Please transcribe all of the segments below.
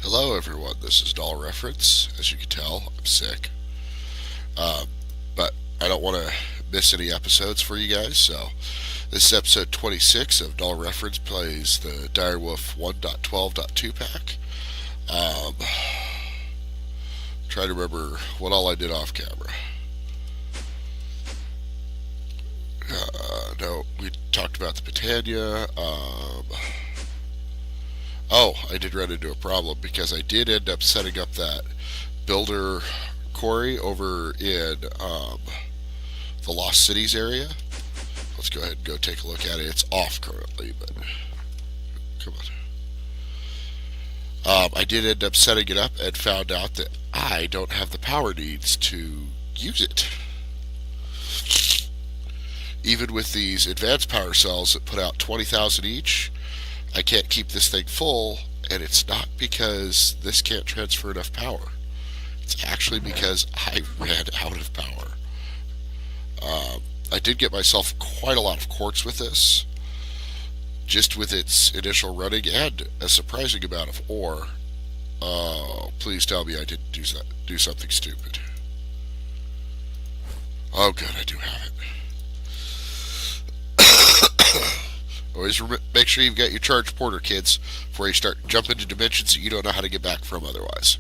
Hello everyone, this is NulReference. As you can tell, I'm sick. Um, but I don't want to miss any episodes for you guys, so this is episode 26 of NulReference plays the Direwolf 1.12.2 pack. Try to remember what all I did off camera. No, we talked about the Britannia. Oh, I did run into a problem because I did end up setting up that builder quarry over in the Lost Cities area. Let's go ahead and go take a look at it. It's off currently, but come on. I did end up setting it up and found out that I don't have the power needs to use it. Even with these advanced power cells that put out 20,000 each, I can't keep this thing full, and it's not because this can't transfer enough power. It's actually because I ran out of power. I did get myself quite a lot of quartz with this, just with its initial running, and a surprising amount of ore. Oh, please tell me I didn't do something stupid. Oh good, I do have it. Always make sure you've got your charge porter, kids, before you start jumping into dimensions that you don't know how to get back from otherwise.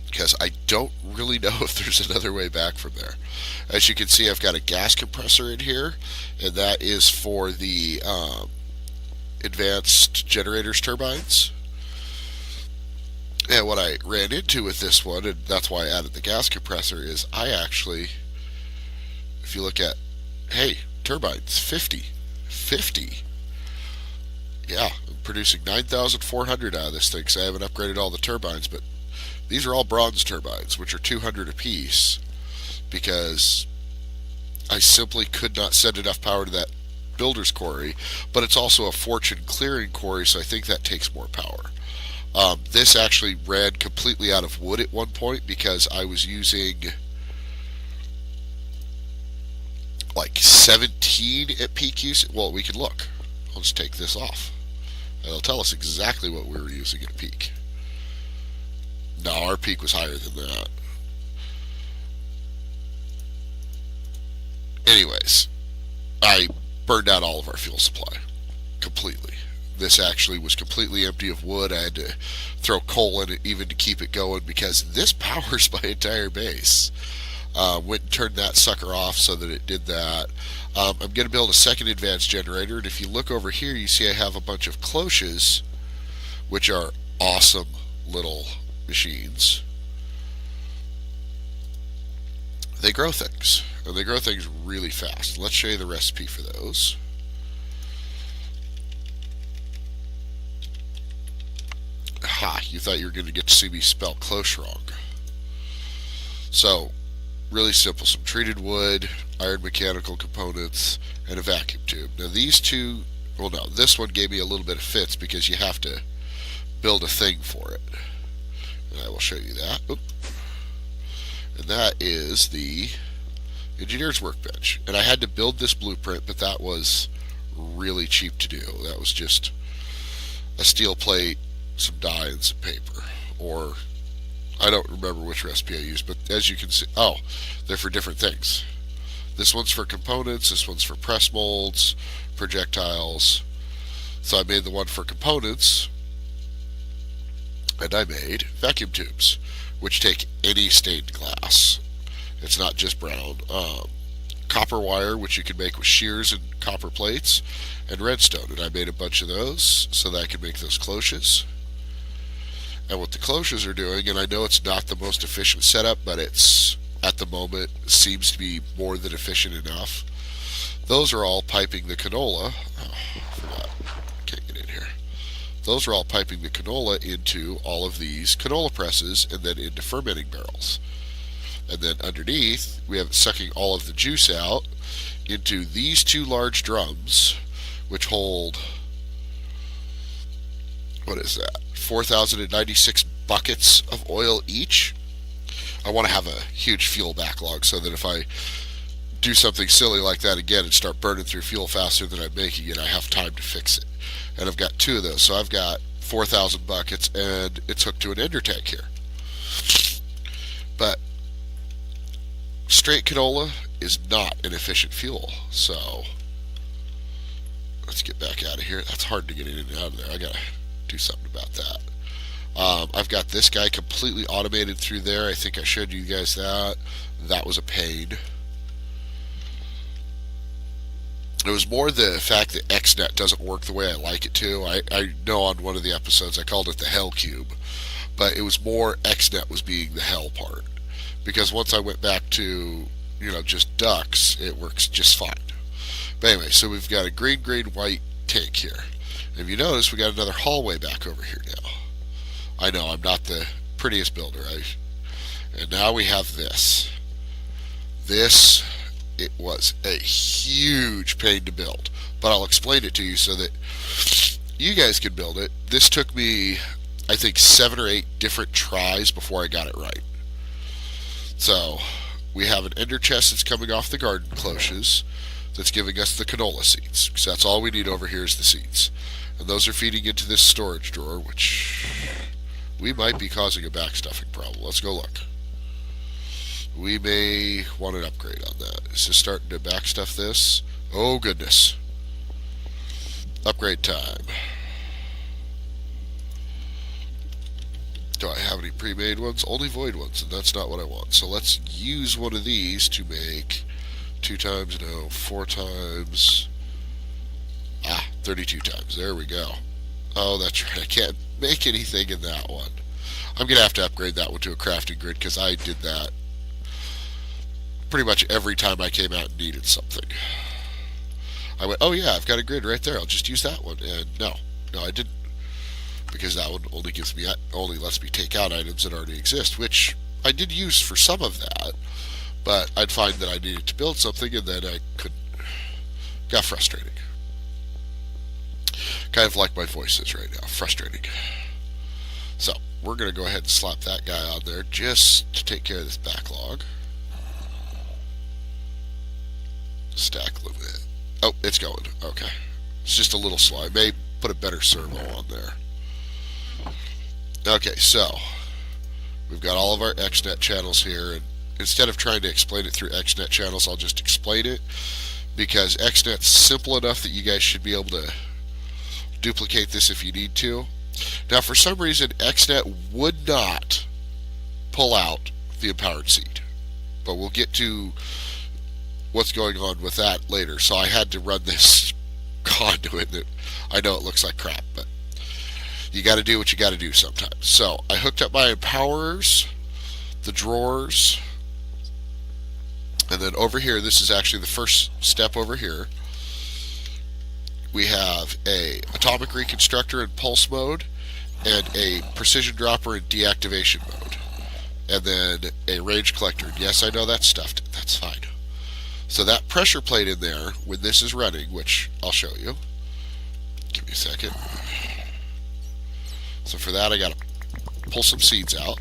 Because I don't really know if there's another way back from there. As you can see, I've got a gas compressor in here, and that is for the advanced generators turbines. And what I ran into with this one, and that's why I added the gas compressor, is I actually, if you look at, hey, turbines, 50. Yeah, I'm producing 9,400 out of this thing, because I haven't upgraded all the turbines, but these are all bronze turbines, which are 200 apiece, because I simply could not send enough power to that builder's quarry, but it's also a fortune clearing quarry, so I think that takes more power. This actually ran completely out of wood at one point, because I was using like 17 at peak use. Well, we can look. I'll just take this off. It'll tell us exactly what we were using at peak. No, our peak was higher than that. Anyways, I burned out all of our fuel supply. Completely. This actually was completely empty of wood. I had to throw coal in it even to keep it going, because this powers my entire base. Went and turned that sucker off so that it did that. I'm going to build a second advanced generator, and if you look over here, you see I have a bunch of cloches, which are awesome little machines. They grow things, and they grow things really fast. Let's show you the recipe for those. Ha, you thought you were going to get to see me spell cloche wrong. So, really simple, some treated wood, iron mechanical components, and a vacuum tube. Now these two, well no, this one gave me a little bit of fits because you have to build a thing for it. And I will show you that. Oop. And that is the engineer's workbench. And I had to build this blueprint, but that was really cheap to do. That was just a steel plate, some dye, and some paper. Or I don't remember which recipe I used, but as you can see, oh, they're for different things. This one's for components, this one's for press molds, projectiles. So I made the one for components, and I made vacuum tubes, which take any stained glass. It's not just brown. Copper wire, which you can make with shears and copper plates, and redstone. And I made a bunch of those so that I could make those cloches. And what the cloches are doing, and I know it's not the most efficient setup, but it's, at the moment, seems to be more than efficient enough. Those are all piping the canola. Oh, I forgot. Can't get in here. Those are all piping the canola into all of these canola presses and then into fermenting barrels. And then underneath, we have it sucking all of the juice out into these two large drums, which hold, what is that? 4,096 buckets of oil each. I want to have a huge fuel backlog so that if I do something silly like that again and start burning through fuel faster than I'm making it, I have time to fix it. And I've got two of those, so I've got 4,000 buckets, and it's hooked to an ender tank here. But straight canola is not an efficient fuel, so let's get back out of here. That's hard to get in and out of there. I gotta do something about that. I've got this guy completely automated through there. I think I showed you guys that. That was a pain. It was more the fact that XNet doesn't work the way I like it to. I know on one of the episodes I called it the hell cube, but it was more XNet was being the hell part. Because once I went back to, just ducks, it works just fine. But anyway, so we've got a green, white tank here. And if you notice, we got another hallway back over here now. I know, I'm not the prettiest builder. And now we have this. This, it was a huge pain to build. But I'll explain it to you so that you guys can build it. This took me, I think, 7 or 8 different tries before I got it right. So, we have an ender chest that's coming off the garden cloches that's giving us the canola seeds. So that's all we need over here is the seeds. And those are feeding into this storage drawer, which we might be causing a backstuffing problem. Let's go look. We may want an upgrade on that. Is this starting to backstuff this? Oh goodness. Upgrade time. Do I have any pre-made ones? Only void ones, and that's not what I want. So let's use one of these to make 2 times, no, 4 times, 32 times. There we go. Oh, that's right. I can't make anything in that one. I'm going to have to upgrade that one to a crafting grid because I did that pretty much every time I came out and needed something. I went, oh yeah, I've got a grid right there. I'll just use that one. And no, I didn't. Because that one only lets me take out items that already exist, which I did use for some of that, but I'd find that I needed to build something and then I couldn't. Got frustrating. Kind of like my voice is right now, frustrating. So we're going to go ahead and slap that guy on there just to take care of this backlog. Stack limit. Oh, it's going. Okay. It's just a little slow. I may put a better servo on there. Okay, so we've got all of our XNet channels here, and instead of trying to explain it through XNet channels, I'll just explain it because XNet's simple enough that you guys should be able to duplicate this if you need to. Now, for some reason, XNet would not pull out the empowered seed, but we'll get to what's going on with that later. So I had to run this conduit that I know it looks like crap, but you got to do what you got to do sometimes. So I hooked up my empowerers, the drawers, and then over here, this is actually the first step over here. We have a atomic reconstructor in pulse mode and a precision dropper in deactivation mode, and then a range collector. And yes, I know that's stuffed. That's fine. So that pressure plate in there, when this is running, which I'll show you. Give me a second. So for that, I got to pull some seeds out.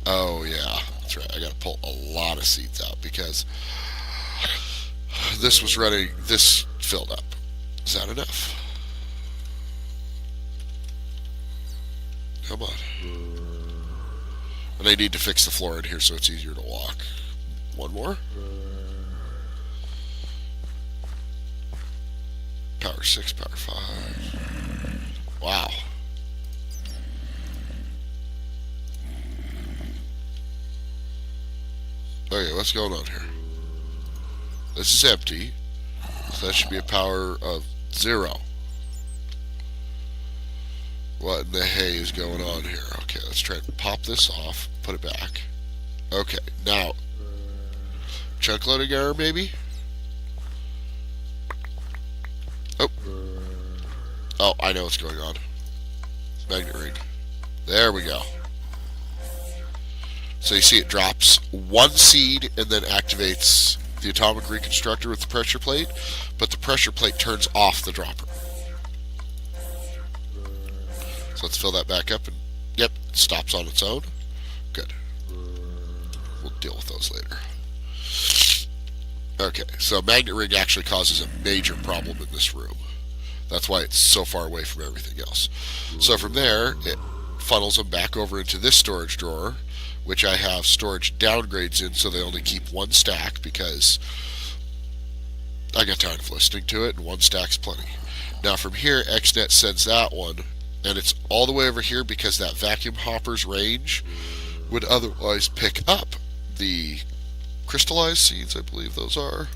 Oh yeah, that's right. I got to pull a lot of seeds out because this was running. This filled up. Is that enough? Come on. And I need to fix the floor in here so it's easier to walk. One more. Power 6, power 5. Wow. Okay, what's going on here? This is empty, so that should be a power of 0. What in the hay is going on here? Okay, let's try and pop this off, put it back. Okay, now, chunk loading error maybe? Oh, I know what's going on. Magnet ring. There we go. So you see it drops one seed and then activates the atomic reconstructor with the pressure plate, but the pressure plate turns off the dropper. So let's fill that back up, and yep, it stops on its own. Good. We'll deal with those later. Okay, so magnet ring actually causes a major problem in this room. That's why it's so far away from everything else. So from there, it funnels them back over into this storage drawer, which I have storage downgrades in, so they only keep one stack because I got tired of listening to it, and one stack's plenty. Now from here, XNet sends that one, and it's all the way over here because that vacuum hopper's range would otherwise pick up the crystallized seeds, I believe those are.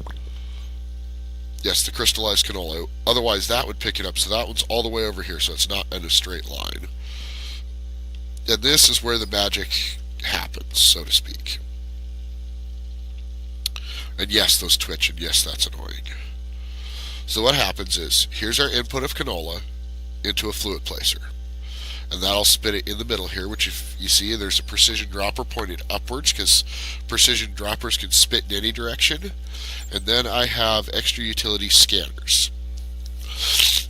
Yes, the crystallized canola. Otherwise, that would pick it up. So that one's all the way over here, so it's not in a straight line. And this is where the magic happens, so to speak. And yes, those twitch, and yes, that's annoying. So what happens is, here's our input of canola into a fluid placer. And that'll spit it in the middle here, which if you see, there's a precision dropper pointed upwards, because precision droppers can spit in any direction. And then I have extra utility scanners.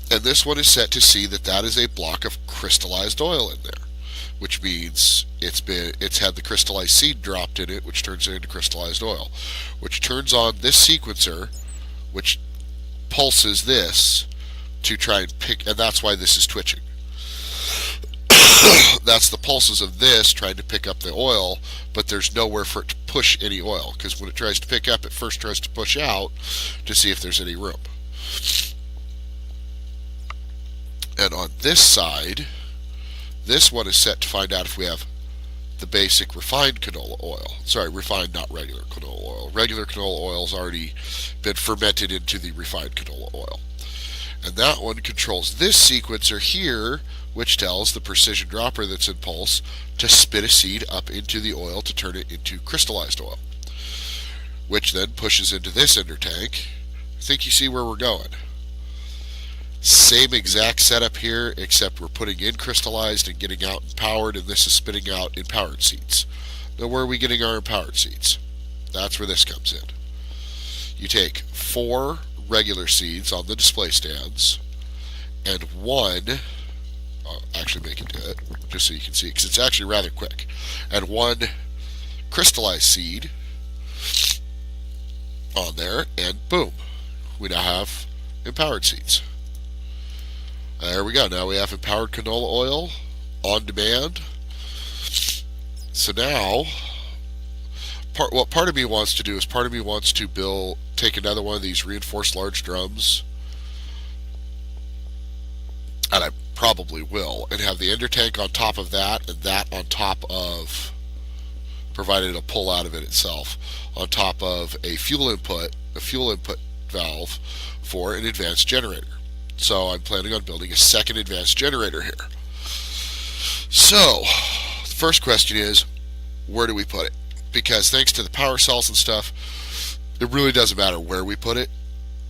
And this one is set to see that that is a block of crystallized oil in there, which means it's had the crystallized seed dropped in it, which turns it into crystallized oil, which turns on this sequencer, which pulses this to try and pick, and that's why this is twitching. That's the pulses of this trying to pick up the oil, but there's nowhere for it to push any oil, because when it tries to pick up, it first tries to push out to see if there's any room. And on this side, this one is set to find out if we have the basic refined canola oil. Sorry, refined, not regular canola oil. Regular canola oil has already been fermented into the refined canola oil. And that one controls this sequencer here, which tells the precision dropper that's in pulse to spit a seed up into the oil to turn it into crystallized oil, which then pushes into this ender tank. I think you see where we're going. Same exact setup here, except we're putting in crystallized and getting out empowered, and this is spitting out empowered seeds. Now where are we getting our empowered seeds? That's where this comes in. You take 4 regular seeds on the display stands and 1, I'll actually make it do it just so you can see, because it's actually rather quick, and 1 crystallized seed on there, and boom, we now have empowered seeds. There we go. Now we have empowered canola oil on demand. So now, what part of me wants to do is part of me wants to take another one of these reinforced large drums, and I probably will, and have the ender tank on top of that, and that on top of, provided it'll pull out of it itself, on top of a fuel input valve for an advanced generator. So I'm planning on building a second advanced generator here. So the first question is, where do we put it? Because thanks to the power cells and stuff, it really doesn't matter where we put it,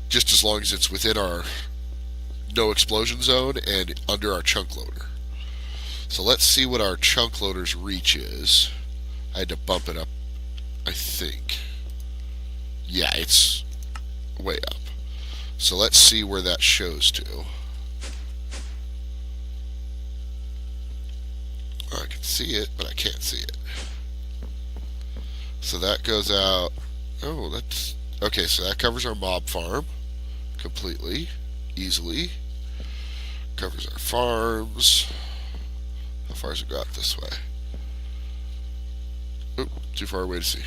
just as long as it's within our no explosion zone and under our chunk loader. So let's see what our chunk loader's reach is. I had to bump it up, I think. Yeah, it's way up. So let's see where that shows to. I can see it, but I can't see it. So that goes out. Oh, that's okay. So that covers our mob farm completely, easily. Covers our farms. How far does it go out this way? Oop, too far away to see.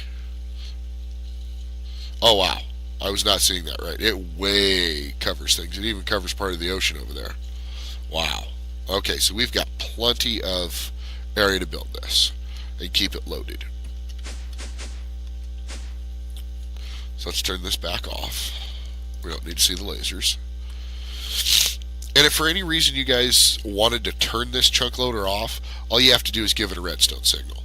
Oh wow, I was not seeing that right. It way covers things. It even covers part of the ocean over there. Wow. Okay, so we've got plenty of area to build this and keep it loaded. So let's turn this back off. We don't need to see the lasers. And if for any reason you guys wanted to turn this chunk loader off, all you have to do is give it a redstone signal.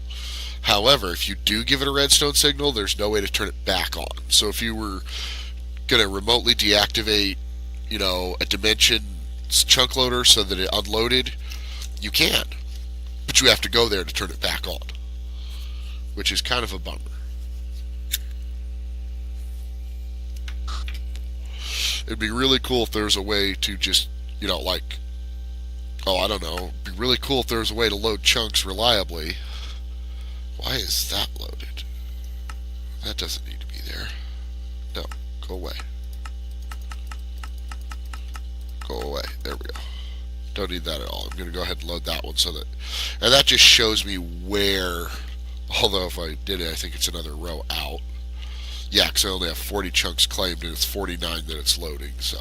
However, if you do give it a redstone signal, there's no way to turn it back on. So if you were going to remotely deactivate, a dimension chunk loader so that it unloaded, you can. But you have to go there to turn it back on, which is kind of a bummer. It'd be really cool if there was a way to just, I don't know, it'd be really cool if there was a way to load chunks reliably. Why is that loaded? That doesn't need to be there. No, go away. go away. There we go. Don't need that at all. I'm going to go ahead and load that one so that, and that just shows me where, although if I did it, I think it's another row out. Yeah, because I only have 40 chunks claimed and it's 49 that it's loading, so.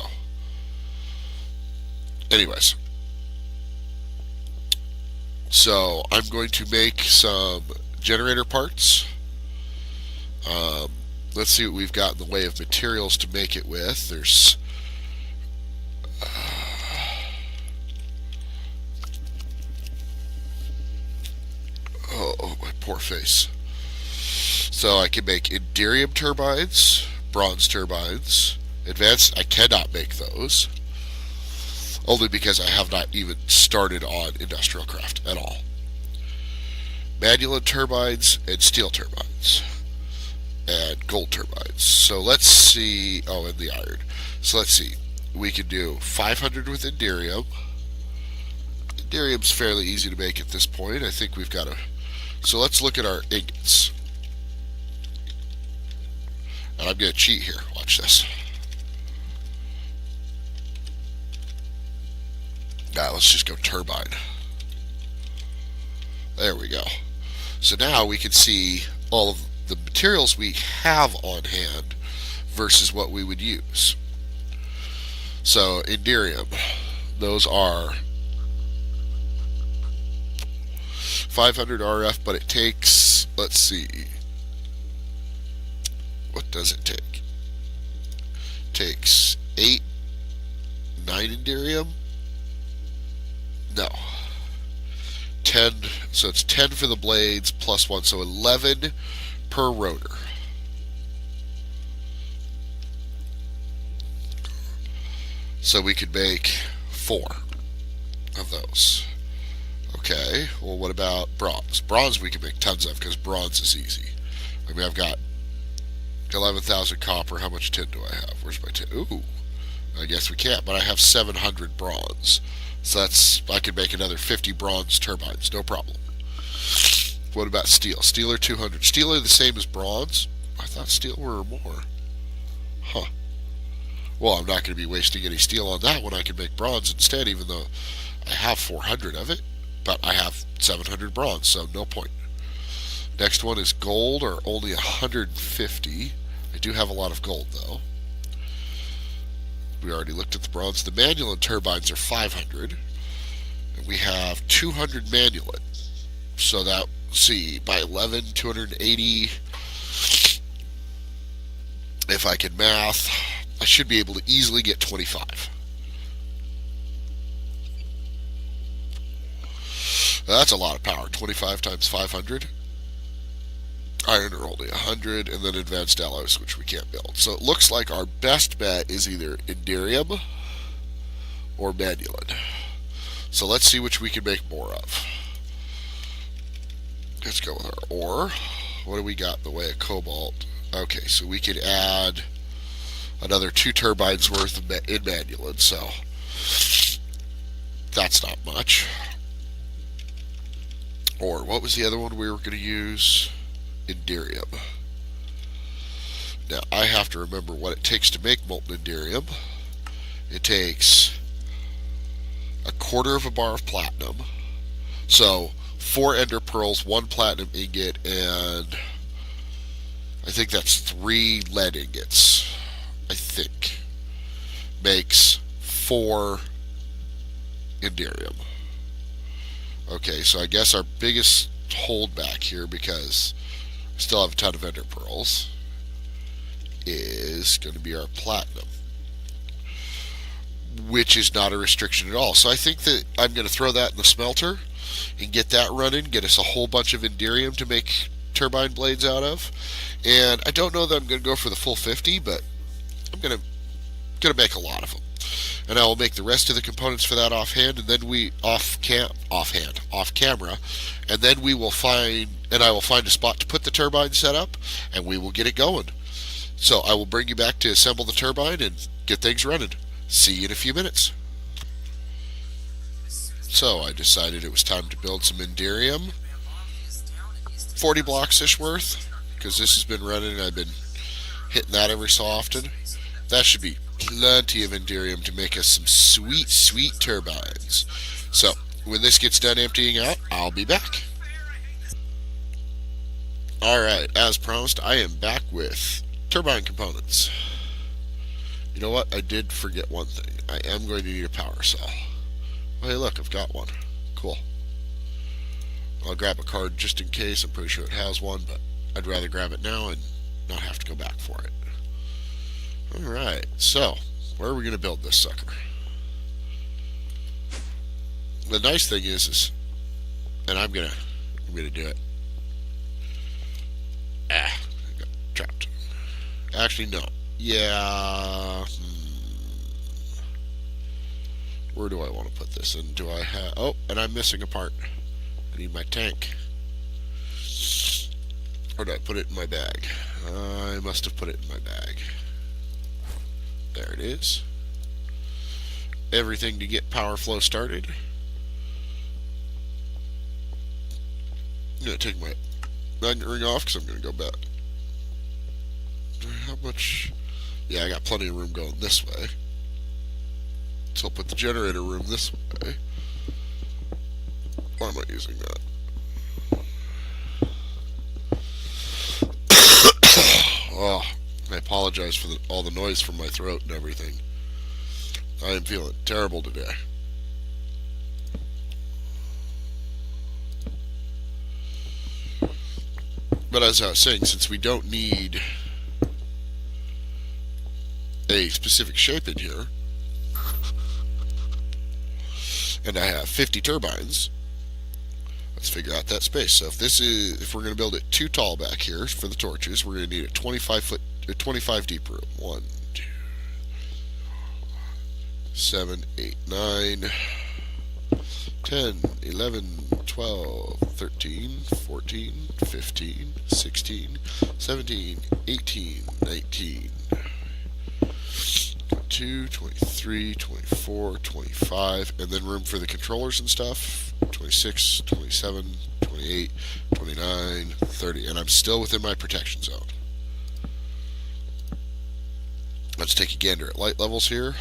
Anyways. So I'm going to make some generator parts. Let's see what we've got in the way of materials to make it with. There's oh, my poor face. So I can make Inderium turbines, bronze turbines. Advanced, I cannot make those. Only because I have not even started on industrial craft at all. Manual turbines and steel turbines. And gold turbines. So let's see. Oh, and the iron. So let's see. We can do 500 with Inderium. Inderium's fairly easy to make at this point. I think we've got a. So let's look at our ingots. And I'm going to cheat here. Watch this. Now let's just go turbine. There we go. So now we can see all of the materials we have on hand versus what we would use. So Inderium, those are 500 RF, but it takes, let's see, what does it take? It takes 9 Inderium. No. 10, so it's 10 for the blades plus 1, so 11 per rotor. So we could make 4 of those. Okay, well what about bronze? Bronze we can make tons of because bronze is easy. I mean, I've got 11,000 copper. How much tin do I have? Where's my tin? Ooh, I guess we can't, but I have 700 bronze. So I could make another 50 bronze turbines, no problem. What about steel? Steel are 200. Steel are the same as bronze? I thought steel were more. Huh. Well, I'm not going to be wasting any steel on that one. I can make bronze instead, even though I have 400 of it. But I have 700 bronze, so no point. Next one is gold, or only 150. I do have a lot of gold, though. We already looked at the bronze. The manual turbines are 500. And we have 200 manual. So that, see, by 11, 280. If I can math, I should be able to easily get 25. That's a lot of power. 25 times 500. Iron are only 100, and then advanced alloys, which we can't build. So it looks like our best bet is either Inderium or Manulin. So let's see which we can make more of. Let's go with our ore. What do we got in the way of cobalt? Okay, so we could add another 2 turbines worth in Manulin, so that's not much. Or what was the other one we were going to use? Inderium. Now I have to remember what it takes to make molten Inderium. It takes a quarter of a bar of platinum. So 4 ender pearls, 1 platinum ingot, and I think that's 3 lead ingots. I think makes 4 Inderium. Okay, so I guess our biggest holdback here, because we still have a ton of ender pearls, is going to be our platinum, which is not a restriction at all. So I think that I'm going to throw that in the smelter and get that running, get us a whole bunch of Inderium to make turbine blades out of. And I don't know that I'm going to go for the full 50, but I'm going to make a lot of them. And I will make the rest of the components for that offhand, and then we off camera, and then we will find, and I will find a spot to put the turbine set up, and we will get it going. So I will bring you back to assemble the turbine and get things running. See you in a few minutes. So I decided it was time to build some Inderium, 40 blocks-ish worth, because this has been running and I've been hitting that every so often. That should be plenty of Enderium to make us some sweet, sweet turbines. So, when this gets done emptying out, I'll be back. Alright, as promised, I am back with turbine components. You know what? I did forget one thing. I am going to need a power cell. Oh, hey, look, I've got one. Cool. I'll grab a card just in case. I'm pretty sure it has one, but I'd rather grab it now and not have to go back for it. Alright, so, where are we going to build this sucker? The nice thing is and I'm gonna do it. I got trapped. Actually, no. Yeah. Where do I want to put this in? Do I have... Oh, and I'm missing a part. I need my tank. Or did I put it in my bag? I must have put it in my bag. There it is. Everything to get power flow started. I'm going to take my magnet ring off because I'm going to go back. How much? Yeah, I got plenty of room going this way. So I'll put the generator room this way. Why am I using that? Oh, I apologize for all the noise from my throat and everything. I am feeling terrible today. But as I was saying, since we don't need a specific shape in here, and I have 50 turbines, let's figure out that space. So if we're going to build it too tall back here for the torches, we're going to need a 25 deep room. 1, 2, 7, 8, 9, 10, 11, 12, 13, 14, 15, 16, 17, 18, 19, 22, 23, 24, 25, and then room for the controllers and stuff. 26, 27, 28, 29, 30, and I'm still within my protection zone. Let's take a gander at light levels here.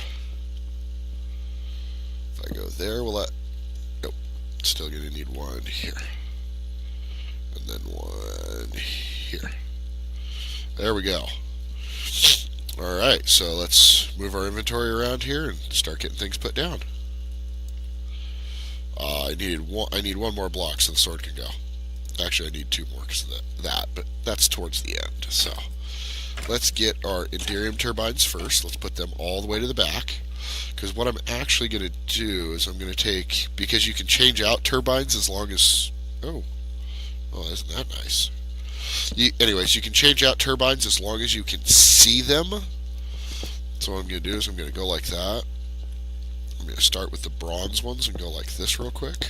If I go there, will that... Nope. Still going to need one here. And then one here. There we go. Alright, so let's move our inventory around here and start getting things put down. I need one more block so the sword can go. Actually, I need 2 more because of that, but that's towards the end. So let's get our Enderium turbines first. Let's put them all the way to the back. Because what I'm actually going to do is I'm going to take... Because you can change out turbines as long as... Oh, isn't that nice? Anyways, you can change out turbines as long as you can see them. So what I'm going to do is I'm going to go like that. I'm going to start with the bronze ones and go like this real quick.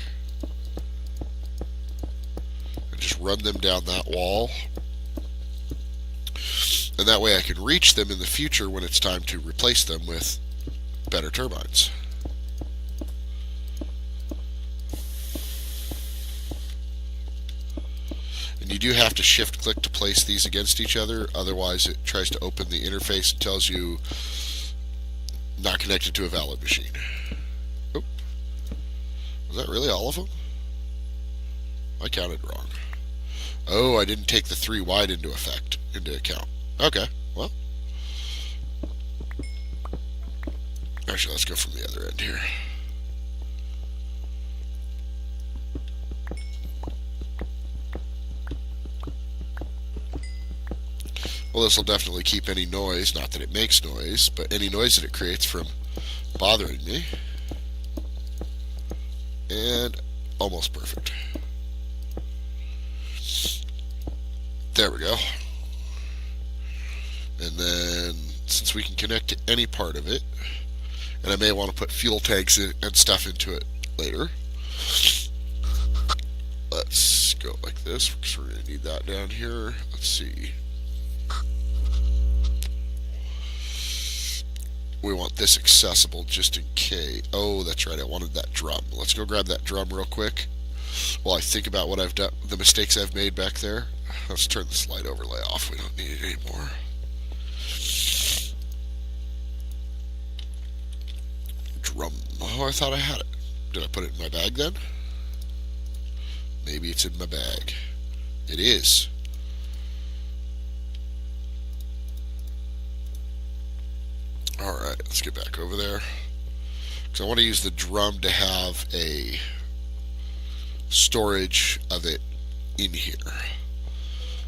And just run them down that wall. And that way I can reach them in the future when it's time to replace them with better turbines. And you do have to shift click to place these against each other, otherwise it tries to open the interface and tells you not connected to a valid machine. Oh, was that really all of them? I counted wrong. Oh, I didn't take the 3 wide into account. Okay, well. Actually, let's go from the other end here. Well, this will definitely keep any noise, not that it makes noise, but any noise that it creates from bothering me. And almost perfect. There we go. And then, since we can connect to any part of it, and I may want to put fuel tanks and stuff into it later, let's go like this, because we're going to need that down here. Let's see. We want this accessible just in case. Oh, that's right, I wanted that drum. Let's go grab that drum real quick while I think about what I've done, the mistakes I've made back there. Let's turn the slide overlay off. We don't need it anymore. Oh, I thought I had it. Did I put it in my bag then? Maybe it's in my bag. It is. Alright, let's get back over there. Because I want to use the drum to have a storage of it in here.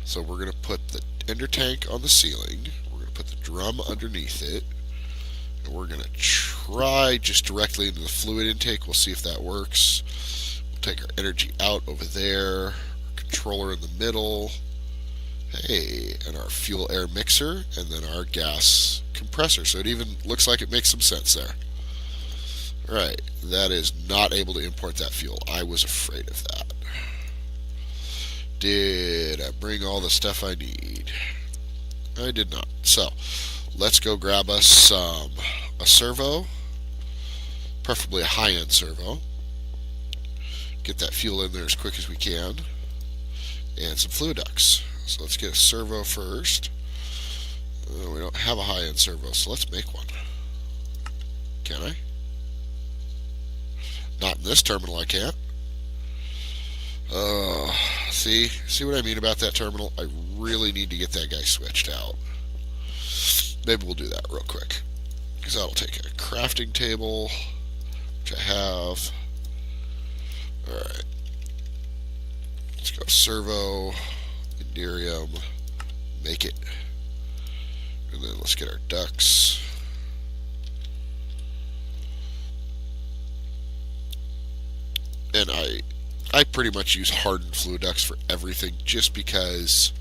So we're going to put the ender tank on the ceiling. We're going to put the drum underneath it. And we're going to try just directly into the fluid intake. We'll see if that works. We'll take our energy out over there. Our controller in the middle. Hey, and our fuel air mixer, and then our gas compressor. So it even looks like it makes some sense there. Right, that is not able to import that fuel. I was afraid of that. Did I bring all the stuff I need? I did not. So, let's go grab us a servo, preferably a high-end servo. Get that fuel in there as quick as we can. And some fluid ducts. So let's get a servo first. We don't have a high-end servo, so let's make one. Can I? Not in this terminal, I can't. See what I mean about that terminal? I really need to get that guy switched out. Maybe we'll do that real quick. Because that'll take a crafting table, which I have. Alright. Let's go servo, Indirium, make it. And then let's get our ducts. And I pretty much use hardened fluid ducts for everything just because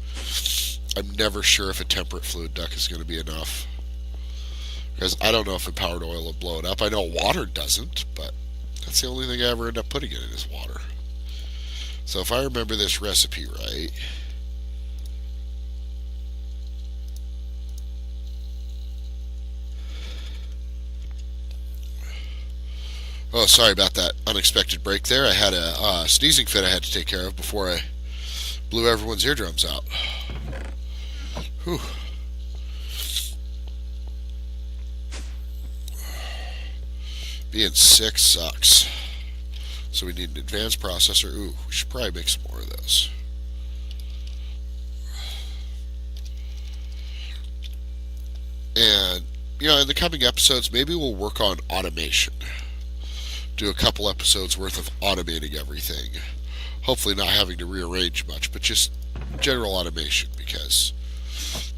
I'm never sure if a temperate fluid duct is going to be enough. Because I don't know if empowered oil will blow it up. I know water doesn't, but that's the only thing I ever end up putting in it is water. So if I remember this recipe right, oh, sorry about that unexpected break there. I had a sneezing fit I had to take care of before I blew everyone's eardrums out. Whew. Being sick sucks. So we need an advanced processor. Ooh, we should probably make some more of those. And, you know, in the coming episodes, maybe we'll work on automation. Do a couple episodes worth of automating everything. Hopefully not having to rearrange much, but just general automation, because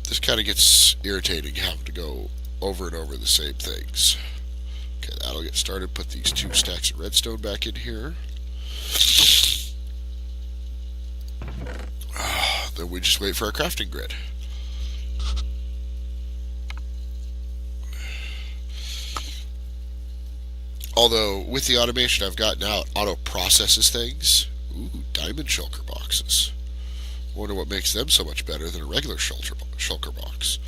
this kind of gets irritating having to go over and over the same things. Okay, that'll get started. Put these 2 stacks of redstone back in here. Then we just wait for our crafting grid. Although, with the automation I've got now, it auto-processes things. Ooh, diamond shulker boxes. Wonder what makes them so much better than a regular shulker box.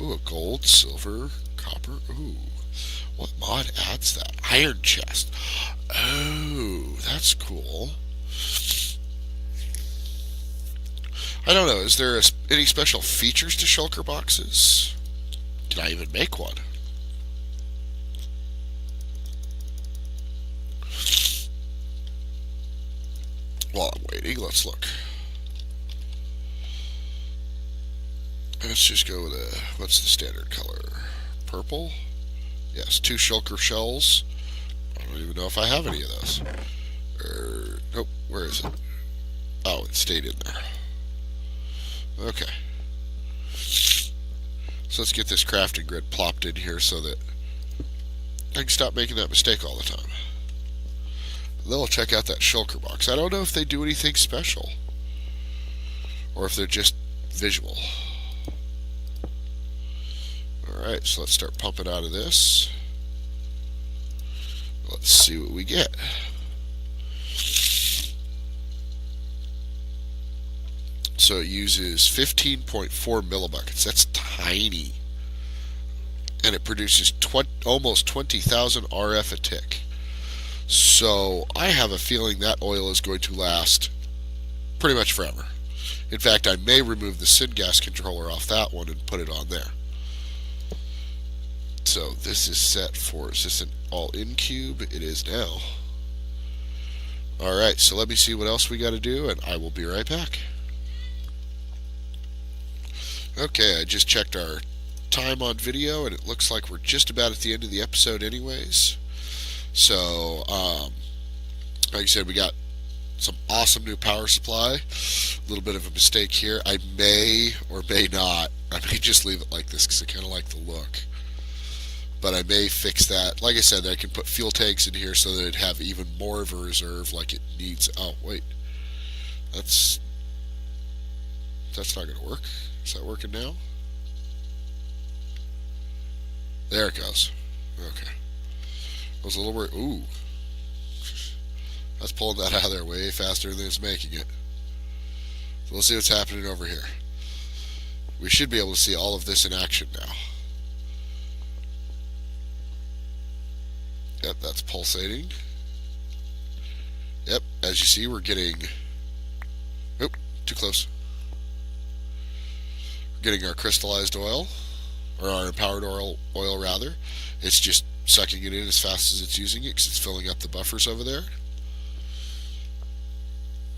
Ooh, a gold, silver, copper. Ooh, what mod adds that? Iron chest. Oh, that's cool. I don't know, is there any special features to shulker boxes? Can I even make one? While I'm waiting, let's look. Let's just go with what's the standard color? Purple? Yes, 2 shulker shells. I don't even know if I have any of those. Nope, where is it? Oh, it stayed in there. Okay. So let's get this crafting grid plopped in here so that I can stop making that mistake all the time. Then we'll check out that shulker box. I don't know if they do anything special, or if they're just visual. Alright, so let's start pumping out of this. Let's see what we get. So it uses 15.4 millibuckets. That's tiny. And it produces almost 20,000 RF a tick. So I have a feeling that oil is going to last pretty much forever. In fact, I may remove the syngas controller off that one and put it on there. So this is set for, is this an all-in cube? It is now. Alright, so let me see what else we got to do, and I will be right back. Okay, I just checked our time on video, and it looks like we're just about at the end of the episode anyways. So, like I said, we got some awesome new power supply. A little bit of a mistake here. I may or may not, I may just leave it like this because I kind of like the look. But I may fix that. Like I said, I can put fuel tanks in here so that it'd have even more of a reserve like it needs. Oh, wait. That's not going to work. Is that working now? There it goes. Okay. I was a little worried. Ooh. That's pulling that out of there way faster than it's making it. So we'll see what's happening over here. We should be able to see all of this in action now. Yep, that's pulsating. Yep, as you see, we're getting... Oop, too close. We're getting our crystallized oil, or our empowered oil rather. It's just sucking it in as fast as it's using it because it's filling up the buffers over there.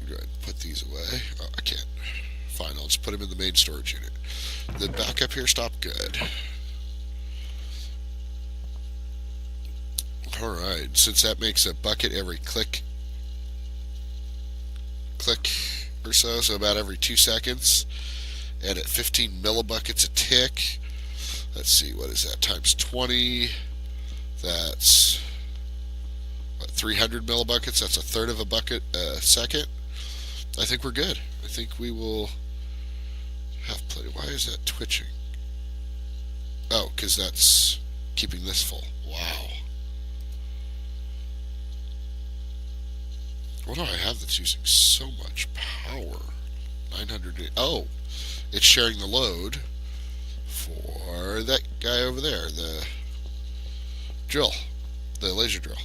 Go ahead and put these away. Oh, I can't. Fine, I'll just put them in the main storage unit. The back up here stopped good. Alright, since that makes a bucket every click or so about every 2 seconds, and at 15 millibuckets a tick, let's see, what is that, times 20, that's, what, 300 millibuckets, that's a third of a bucket a second. I think we're good. I think we will have plenty. Why is that twitching? Oh, because that's keeping this full. Wow. What do I have that's using so much power? 900. Oh, it's sharing the load for that guy over there, the drill, the laser drill.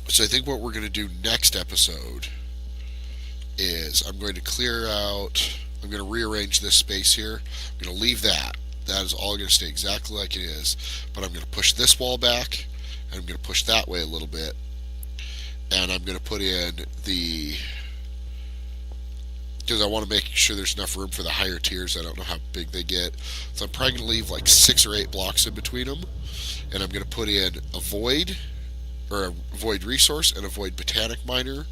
So I think what we're going to do next episode is I'm going to clear out, I'm going to rearrange this space here. I'm going to leave that. That is all going to stay exactly like it is. But I'm going to push this wall back, and I'm going to push that way a little bit. And I'm going to put in the, because I want to make sure there's enough room for the higher tiers. I don't know how big they get. So I'm probably going to leave like 6 or 8 blocks in between them. And I'm going to put in a void, or a void resource, and a void botanic miner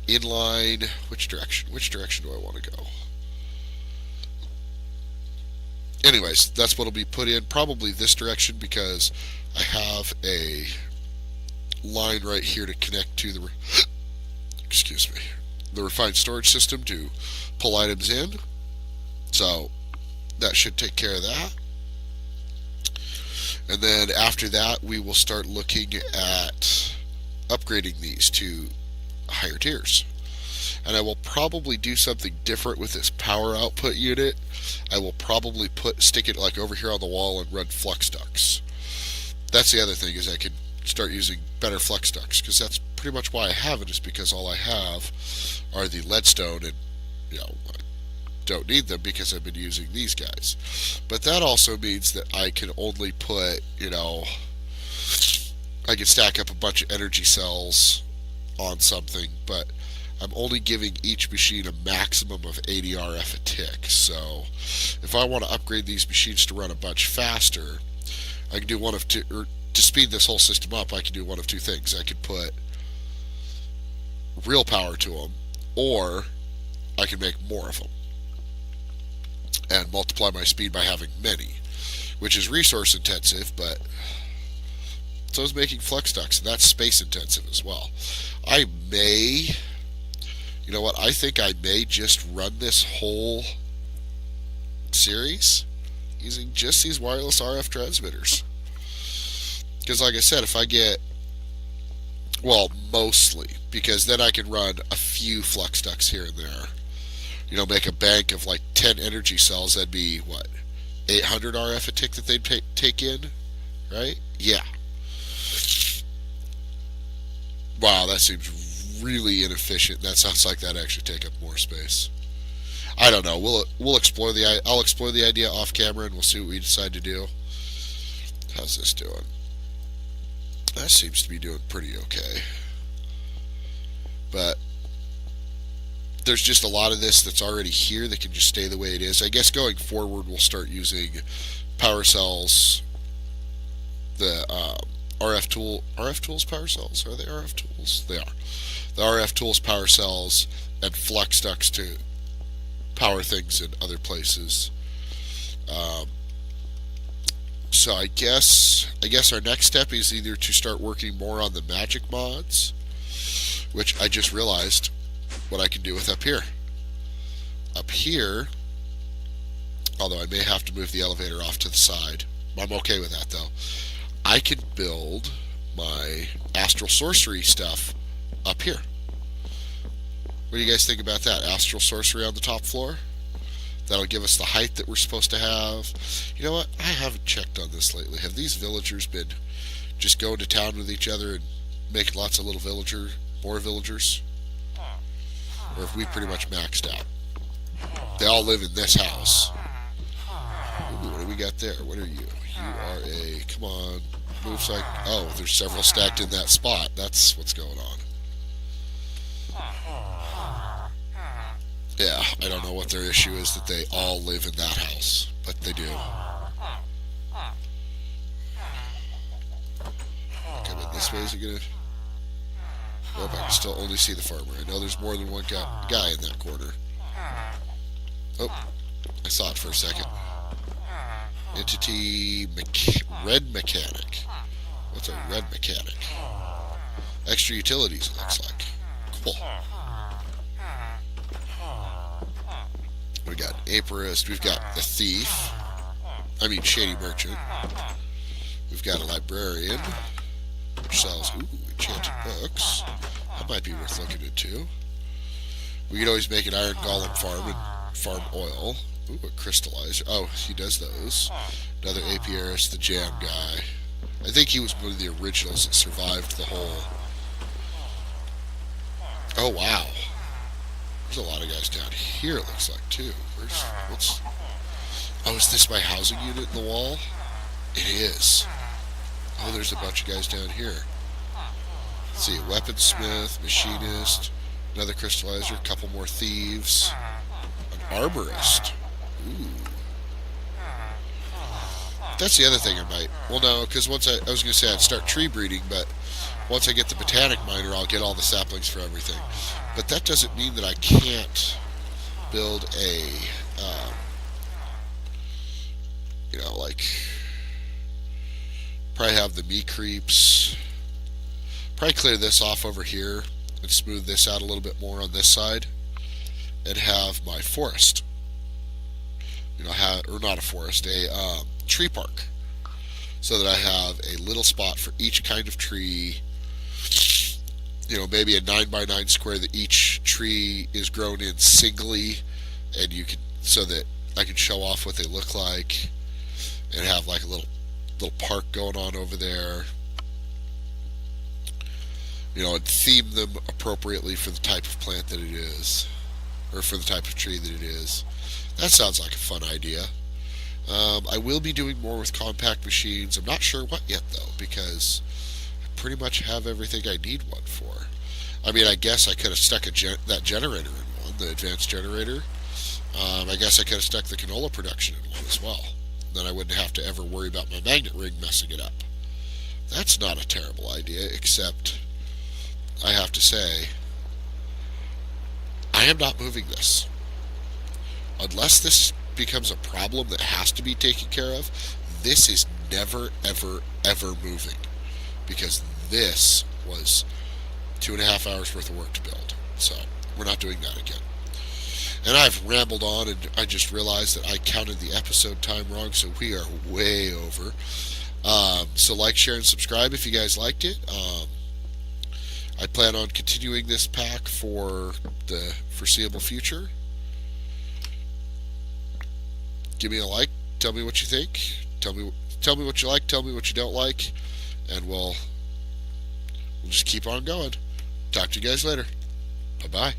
inline. Which direction do I want to go? Anyways, that's what'll be put in, probably this direction, because I have a line right here to connect to the excuse me, the refined storage system to pull items in. So that should take care of that. And then after that, we will start looking at upgrading these to higher tiers. And I will probably do something different with this power output unit. I will probably stick it like over here on the wall and run flux ducts. That's the other thing, is I can start using better flux ducts, because that's pretty much why I have it, is because all I have are the leadstone, and you know, I don't need them because I've been using these guys. But that also means that I can only put, you know, I can stack up a bunch of energy cells on something, but I'm only giving each machine a maximum of 80 RF a tick. So if I want to upgrade these machines to run a bunch faster, I can do one of two, or to speed this whole system up, I can do one of two things. I could put real power to them, or I can make more of them and multiply my speed by having many, which is resource intensive, but so is making flux ducts, and that's space intensive as well. I may, you know what, I think I may just run this whole series using just these wireless RF transmitters. Because like I said, if I get, well, mostly, because then I can run a few flux ducts here and there. You know, make a bank of like 10 energy cells, that'd be, what, 800 RF a tick that they'd take in, right? Yeah. Wow, that seems really inefficient. That sounds like that'd actually take up more space. I don't know. We'll explore I'll explore the idea off camera, and we'll see what we decide to do. How's this doing? That seems to be doing pretty okay. But there's just a lot of this that's already here that can just stay the way it is. I guess going forward, we'll start using power cells. The RF tools power cells. Are they RF tools? They are. The RF tools power cells and flux ducts to power things in other places. So I guess our next step is either to start working more on the magic mods, which I just realized what I can do with up here. Up here, although I may have to move the elevator off to the side, I'm okay with that though. I can build my astral sorcery stuff up here. What do you guys think about that? Astral sorcery on the top floor? That'll give us the height that we're supposed to have. You know what? I haven't checked on this lately. Have these villagers been just going to town with each other and making lots of little more villagers? Or have we pretty much maxed out? They all live in this house. Ooh, what do we got there? What are you? You are a... Come on. Moves like... Oh, there's several stacked in that spot. That's what's going on. Yeah, I don't know what their issue is that they all live in that house, but they do. Coming this way, is it gonna... Nope, I can still only see the farmer. I know there's more than one guy in that corner. Oh, I saw it for a second. Entity red mechanic. What's a red mechanic? Extra utilities, it looks like. Cool. We got apiarist, we've got the thief, shady merchant. We've got a librarian, which sells, enchanted books. That might be worth looking into. We could always make an iron golem farm and farm oil. Ooh, a crystallizer. Oh, he does those. Another apiarist, the jam guy. I think he was one of the originals that survived the whole... Oh, wow. There's a lot of guys down here, it looks like, too. Oh, is this my housing unit in the wall? It is. Oh, there's a bunch of guys down here. Let's see, weaponsmith, machinist, another crystallizer, a couple more thieves, an arborist. Ooh. That's the other thing I might... Well, no, because once I was going to say I'd start tree breeding, but once I get the botanic miner, I'll get all the saplings for everything. But that doesn't mean that I can't build a, probably have the me creeps. Probably clear this off over here and smooth this out a little bit more on this side, and have my forest. Or not a forest, a tree park, so that I have a little spot for each kind of tree. Maybe a 9x9 square that each tree is grown in singly, and so that I can show off what they look like, and have like a little park going on over there. And theme them appropriately for the type of plant that it is, or for the type of tree that it is. That sounds like a fun idea. I will be doing more with compact machines. I'm not sure what yet, though, because I pretty much have everything I need one for. I guess I could have stuck that generator in one, the advanced generator. I guess I could have stuck the canola production in one as well. Then I wouldn't have to ever worry about my magnet ring messing it up. That's not a terrible idea, except I have to say, I am not moving this. Unless this becomes a problem that has to be taken care of, this is never, ever, ever moving. Because this was 2.5 hours worth of work to build. So, we're not doing that again. And I've rambled on, and I just realized that I counted the episode time wrong, so we are way over. So like, share, and subscribe if you guys liked it. I plan on continuing this pack for the foreseeable future. Give me a like. Tell me what you think. Tell me what you like. Tell me what you don't like, and we'll just keep on going. Talk to you guys later. Bye bye.